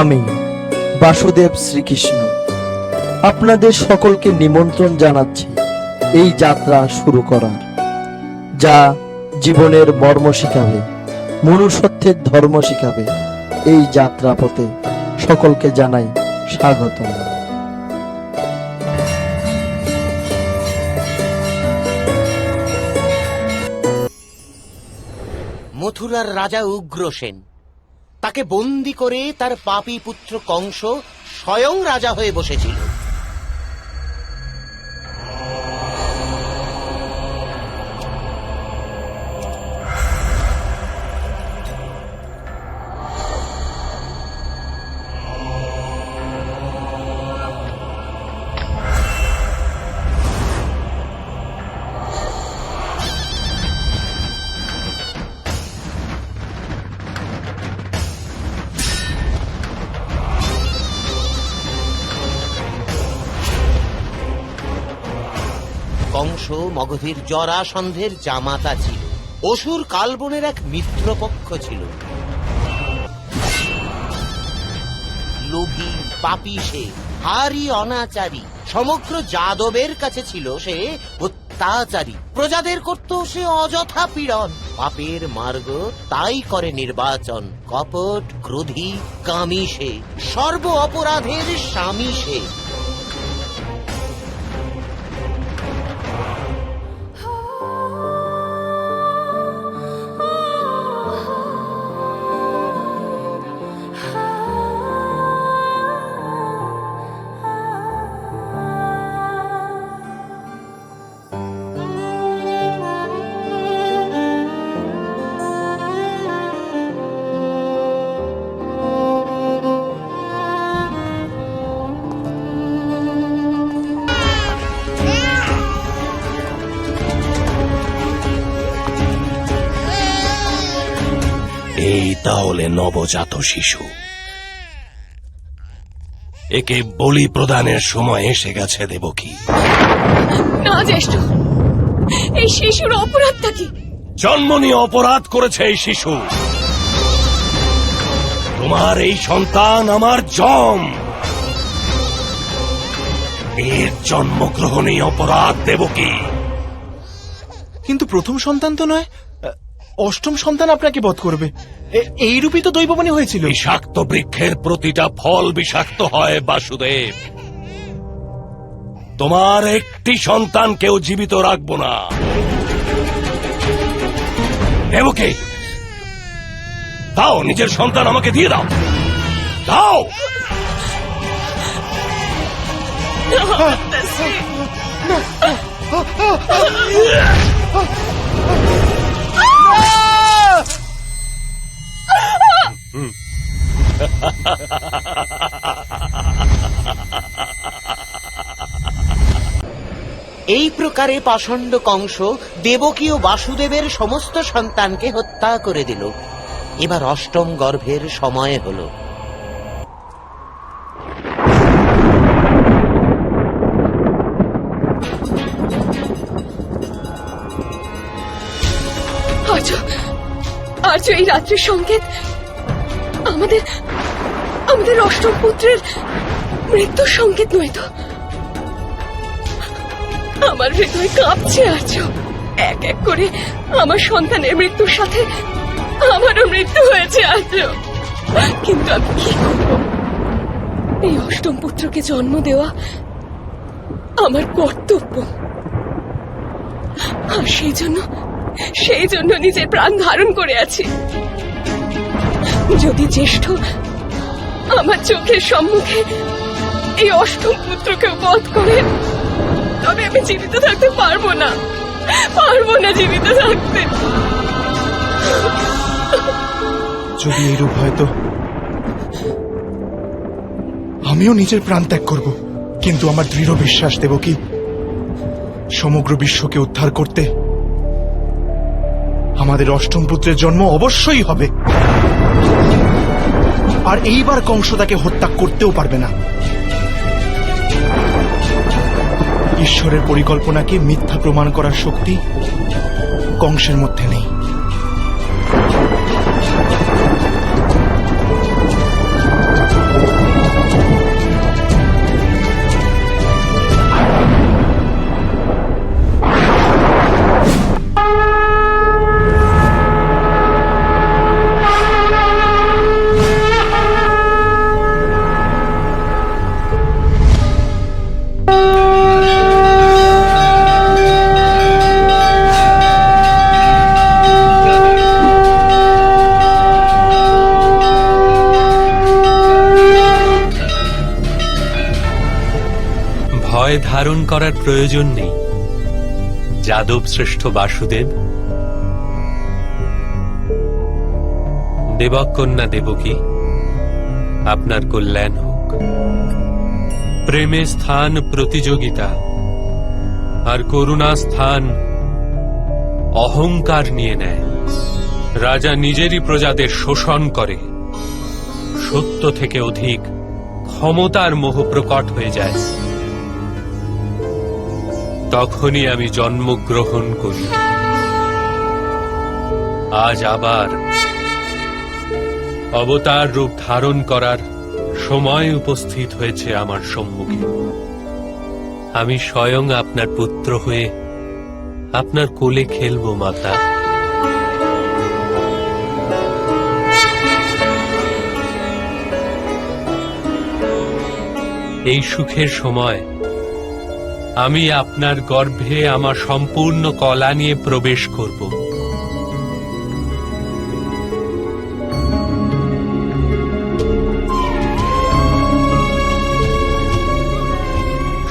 আমি বাসুদেব শ্রীকৃষ্ণ আপনাদের সকলকে নিমন্ত্রণ জানাচ্ছি এই যাত্রা শুরু করার, যা জীবনের মর্ম শিখাবে, মনুষ্যত্বের ধর্ম শিখাবে। এই যাত্রা পথে সকলকে জানাই স্বাগতম। মথুরার রাজা উগ্রসেন, তাকে বন্দী করে তার পাপী পুত্র কংস স্বয়ং রাজা হয়ে বসেছিল। কংস মগধের জরাসন্ধের জামাতা ছিল, অসুর কালবনের এক মিত্রপক্ষ ছিল। লোভী, পাপী সে, হারি অনাচারী, সমগ্র যাদবের কাছে ছিল সে অত্যাচারী। প্রজাদের করত সে অযথা পীড়ন, পাপের মার্গ তাই করে নির্বাচন। কপট, ক্রোধী, কামী সে, সর্ব অপরাধের স্বামী সে। এই তাহলে নবজাত শিশু, একে বলি প্রদানের সময় এসে গেছে দেবকী। না জ্যেষ্ঠ, এই শিশুর অপরাধটা কি? জন্ম নিয়ে অপরাধ করেছে এই শিশু। তোমার এই সন্তান আমার যম, এর জন্মগ্রহণেই অপরাধ দেবকী। কিন্তু প্রথম সন্তান তো নয়, অষ্টম সন্তান আপনাকে বধ করবে, এই রূপই তো দৈববাণী হয়েছিল। বিষাক্ত বৃক্ষের প্রতিটা ফল বিষাক্ত হয় বাসুদেব। তোমার একটি সন্তানকেও জীবিত রাখবো না। দেবকী, দাও নিজের সন্তান আমাকে দিয়ে দাও, দাও। এই প্রকারে পাষণ্ড কংস দেবকী ও বাসুদেবের সমস্ত সন্তানকে হত্যা করে দিল। এবার অষ্টম গর্ভের সময় হল। আর্য, এই রাত্রির সংকেত আমাদের অষ্টম পুত্রের মৃত্যুর সংকেত নয় তো? আমার হৃদয় কাঁপছে আর্য। এক এক করে আমার সন্তানের মৃত্যুর সাথে আমারও মৃত্যু হয়েছে আর্য। কিন্তু আমি কি করব? এই অষ্টম পুত্রকে জন্ম দেওয়া আমার কর্তব্য, আর সেই জন্য নিজের প্রাণ ধারণ করে আছি। যদি জ্যেষ্ঠ আমার চোখের সম্মুখে এই অষ্টম পুত্রকে বধ করে, তবে আমি জীবিত থাকতে পারবো না জীবিত থাকতে। যদি এইরূপ হয় তো আমিও নিজের প্রাণ ত্যাগ করব। কিন্তু আমার দৃঢ় বিশ্বাস দেবকী, সমগ্র বিশ্বকে উদ্ধার করতে আমাদের অষ্টম পুত্রের জন্ম অবশ্যই হবে। আর এইবার কংস তাকে হত্যা করতেও পারবে না। ঈশ্বরের পরিকল্পনাকে মিথ্যা প্রমাণ করার শক্তি কংসের মধ্যে নেই। ভয় ধারণ করার প্রয়োজন নেই যাদব শ্রেষ্ঠ বাসুদেব। দেবকন্যা দেবকী, আপনার কল্যাণ হোক। প্রেমে স্থান প্রতিযোগিতা, আর করুণা স্থান অহংকার নিয়ে নেয়। রাজা নিজেরই প্রজাদের শোষণ করে, সত্য থেকে অধিক ক্ষমতার মোহ প্রকট হয়ে যায়। তখনই আমি জন্মগ্রহণ করি। আজ আবার অবতার রূপ ধারণ করার সময় উপস্থিত হয়েছে আমার সম্মুখে। আমি স্বয়ং আপনার পুত্র হয়ে আপনার কোলে খেলব মাতা। এই সুখের সময় আমি আপনার গর্ভে আমার সম্পূর্ণ কলা নিয়ে প্রবেশ করব।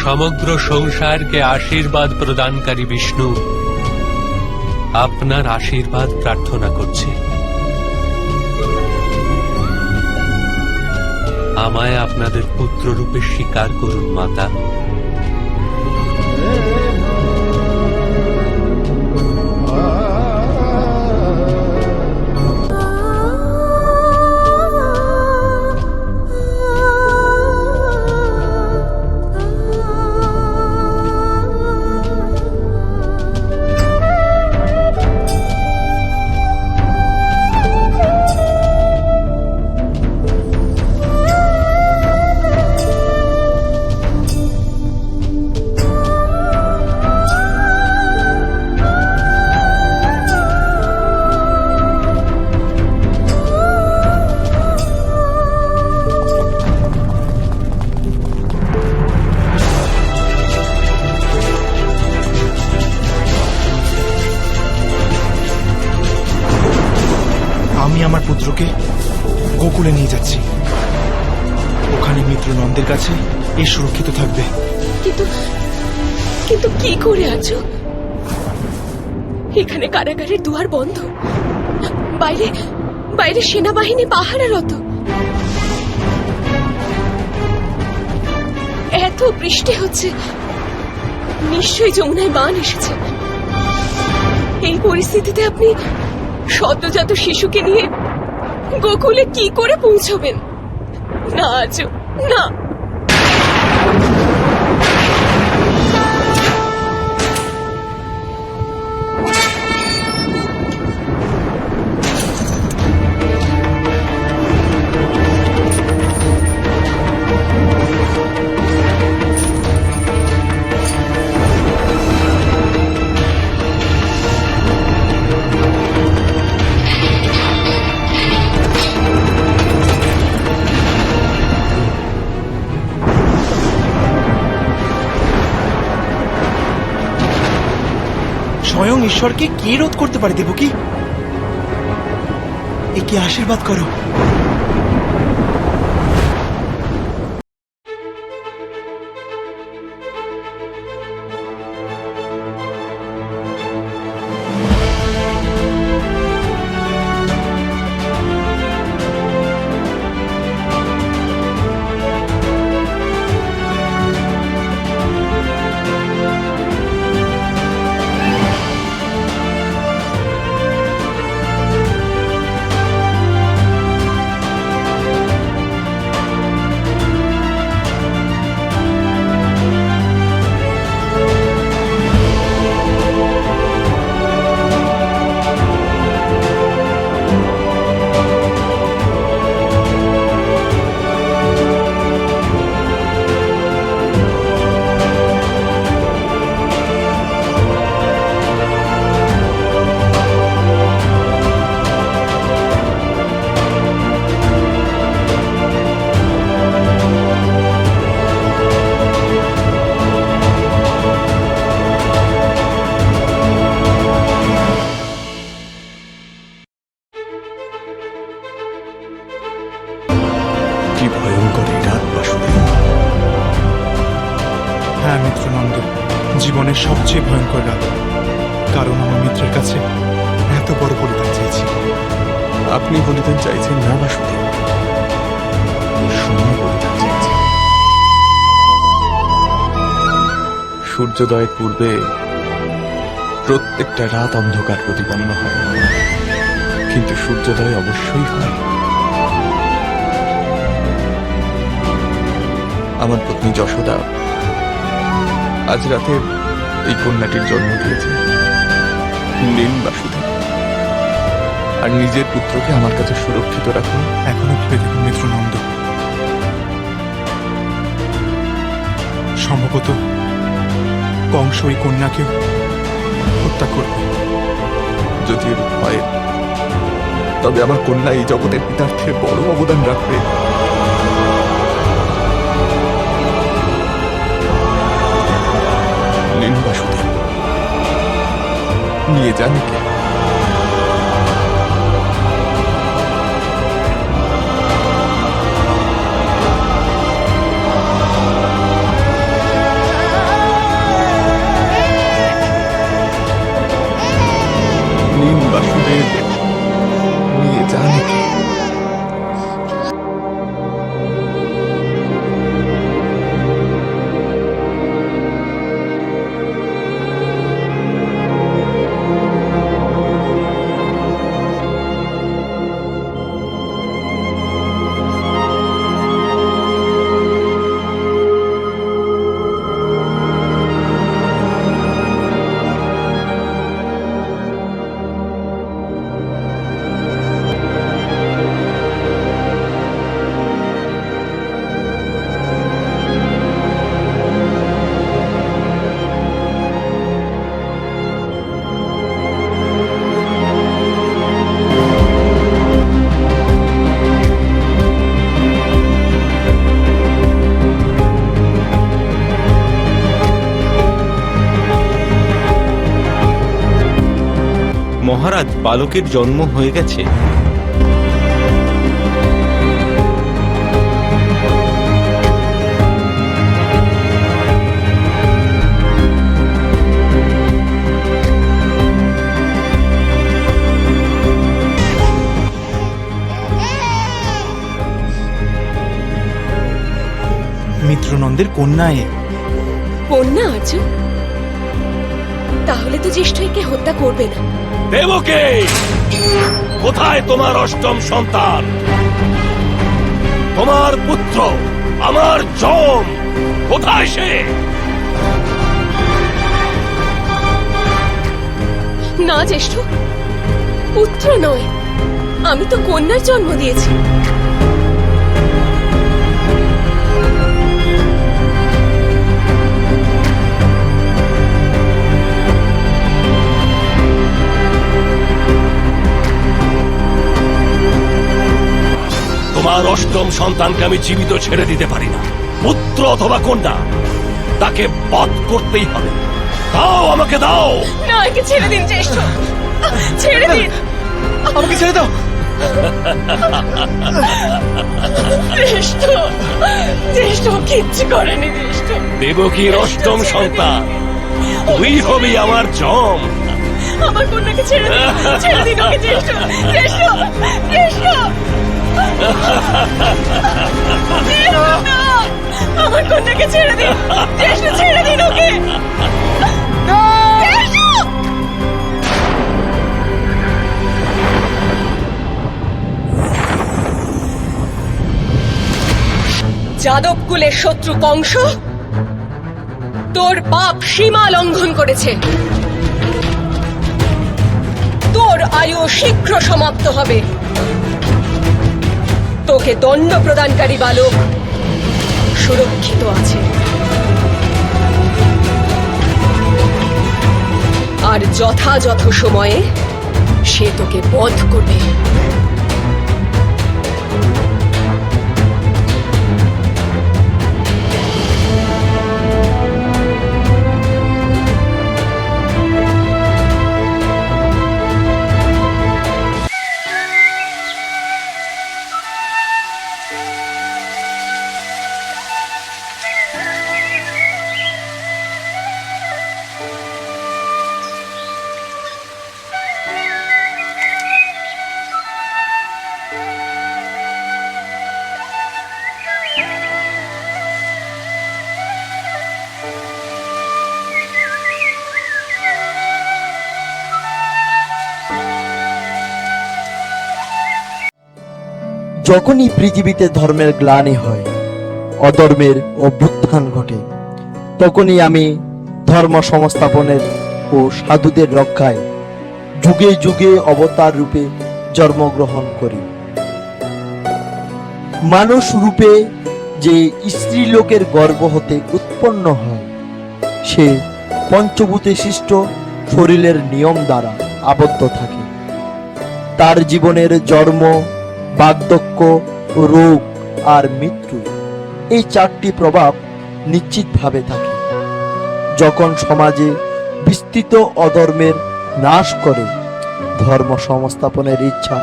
সমগ্র সংসারকে আশীর্বাদ প্রদানকারী বিষ্ণু আপনার আশীর্বাদ প্রার্থনা করছে। আমায় আপনাদের পুত্ররূপে স্বীকার করুন মাতা। আমি আমার পুত্রকে গোকুলে নিয়ে যাচ্ছি। ওখানে মিত্র নন্দের কাছে এ সুরক্ষিত থাকবে। কিন্তু কিন্তু কি করে আছো? এখানে কারাগারের দুয়ার বন্ধ, বাইরে বাইরে সেনাবাহিনী পাহারারত। এত বৃষ্টি হচ্ছে, নিশ্চয়ই যমুনায় বান এসেছে। এই পরিস্থিতিতে আপনি সদ্যজাত শিশুকে নিয়ে গোকুলে কি করে পৌঁছবেন? না আজ না। স্বয়ং ঈশ্বরকে কে রোধ করতে পারে দেবকী? একে আশীর্বাদ করো। জীবনের সবচেয়ে ভয়ঙ্কর রাত, কারণ আমার মিত্রের কাছে এত বড় বলিদান চাইছি। আপনি বলিদান চাইছেন না বাসুদেব, এই সময় বলিদান চাইছেন। সূর্যোদয়ের পূর্বে প্রত্যেকটা রাত অন্ধকার প্রতিপন্ন হয়, কিন্তু সূর্যোদয় অবশ্যই হয়। আমার পত্নী যশোদা আজ রাতে এই কন্যাটির জন্ম দিয়েছে। নিন বাসুদেব, আর নিজের পুত্রকে আমার কাছে সুরক্ষিত রাখুন। এখনো ভেবে দেখুন মিত্রনন্দ, সম্ভবত কংস ওই কন্যাকে হত্যা করবে। যদি এরূপ হয়, তবে আমার কন্যা এই জগতের পিতার্থে বড় অবদান রাখবে। নিন বাসুদেব, নিয়ে যান একে। নিন বাসুদেব, নিয়ে যান একে। মহারাজ, বালকের জন্ম হয়ে গেছে। মিত্রনন্দের কন্যা এ। কন্যা আর্য? তাহলে তো জ্যেষ্ঠ একে হত্যা করবে না। দেবকে, কোথায় তোমার অষ্টম সন্তান? তোমার পুত্র, আমার যম, কোথায় সে? না জ্যেষ্ঠ, পুত্র নয়, আমি তো কন্যার জন্ম দিয়েছি। তোমার অষ্টম সন্তানকে আমি জীবিত ছেড়ে দিতে পারি না। পুত্র অথবা কন্যা, তাকে বধ করতেই হবে। দাও, আমাকে দাও। না, একে ছেড়ে দিন জ্যেষ্ঠ, ছেড়ে দিন। আমাকে ছেড়ে দাও। জ্যেষ্ঠ, জ্যেষ্ঠ কিচ্ছু করেনি জ্যেষ্ঠ। দেবকীর অষ্টম সন্তান, তুই হবি আমার যম। আমার কন্যাকে ছেড়ে দিন, ছেড়ে দিন ওকে জ্যেষ্ঠ, জ্যেষ্ঠ, জ্যেষ্ঠ। না, আমার কন্যাকে ছেড়ে দিন, জ্যেষ্ঠ, ছেড়ে দিন ওকে। জ্যেষ্ঠ! যাদব কুলের শত্রু কংস তোর পাপ সীমা লঙ্ঘন করেছে। তোর আয়ু শীঘ্র সমাপ্ত হবে। তোকে দণ্ড প্রদানকারী বালক সুরক্ষিত আছে, আর যথাযথ সময়ে সে তোকে বধ করবে। যখনই পৃথিবীতে ধর্মের গ্লানি হয়, অধর্মের অভ্যুত্থান ঘটে, তখনই আমি ধর্ম সংস্থাপনের ও সাধুদের রক্ষায় যুগে যুগে অবতার রূপে জন্মগ্রহণ করি। মানুষ রূপে যে স্ত্রীলোকের গর্ভ হতে উৎপন্ন হয়, সে পঞ্চভূতে সৃষ্ট শরীরের নিয়ম দ্বারা আবদ্ধ থাকে। তার জীবনের জন্ম, বার্ধক্য, রোগ আর মৃত্যু, এই চারটি প্রভাব নিশ্চিতভাবে থাকে। যখন সমাজে বিস্তৃত অধর্মের নাশ করে ধর্ম সংস্থাপনের ইচ্ছা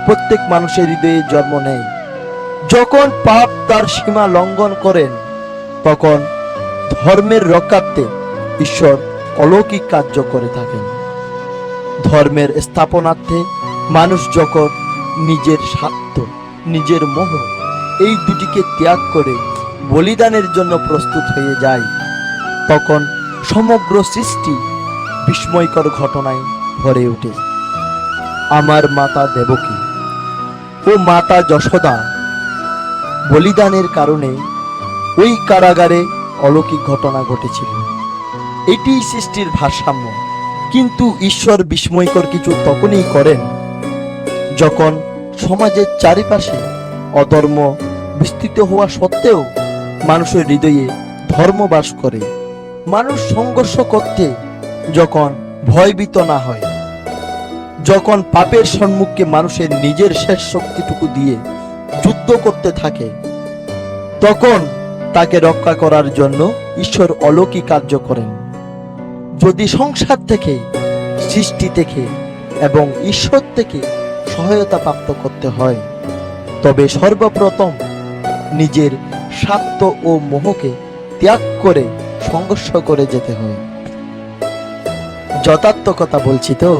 প্রত্যেক মানুষের হৃদয়ে জন্ম নেয়, যখন পাপ তার সীমা লঙ্ঘন করেন, তখন ধর্মের রক্ষার্থে ঈশ্বর অলৌকিক কার্য করে থাকেন। ধর্মের স্থাপনার্থে মানুষ যখন নিজের স্বার্থ, নিজের মোহ, এই দুটিকে ত্যাগ করে বলিদানের জন্য প্রস্তুত হয়ে যায়, তখন সমগ্র সৃষ্টি বিস্ময়কর ঘটনায় ভরে ওঠে। আমার মাতা দেবকী ও মাতা যশোদা বলিদানের কারণে ওই কারাগারে অলৌকিক ঘটনা ঘটেছিল। এটি সৃষ্টির ভারসাম্য। কিন্তু ঈশ্বর বিস্ময়কর কিছু তখনই করেন যখন সমাজের চারিপাশে অধর্ম বিস্তৃত হওয়া সত্ত্বেও মানুষের হৃদয়ে ধর্ম বাস করে। মানুষ সংঘর্ষ করতে যখন ভয়ভীত না হয়, যখন পাপের সম্মুখে মানুষের নিজের শেষ শক্তিটুকু দিয়ে যুদ্ধ করতে থাকে, তখন তাকে রক্ষা করার জন্য ঈশ্বর অলৌকিক কার্য করেন। যদি সংসার থেকে, সৃষ্টি থেকে এবং ঈশ্বর থেকে সহায়তা প্রাপ্ত করতে হয়, তবে সর্বপ্রথম নিজের স্বার্থ ও মোহকে ত্যাগ করে সংঘর্ষ করে যেতে হয়। যথার্থ কথা বলছি তো?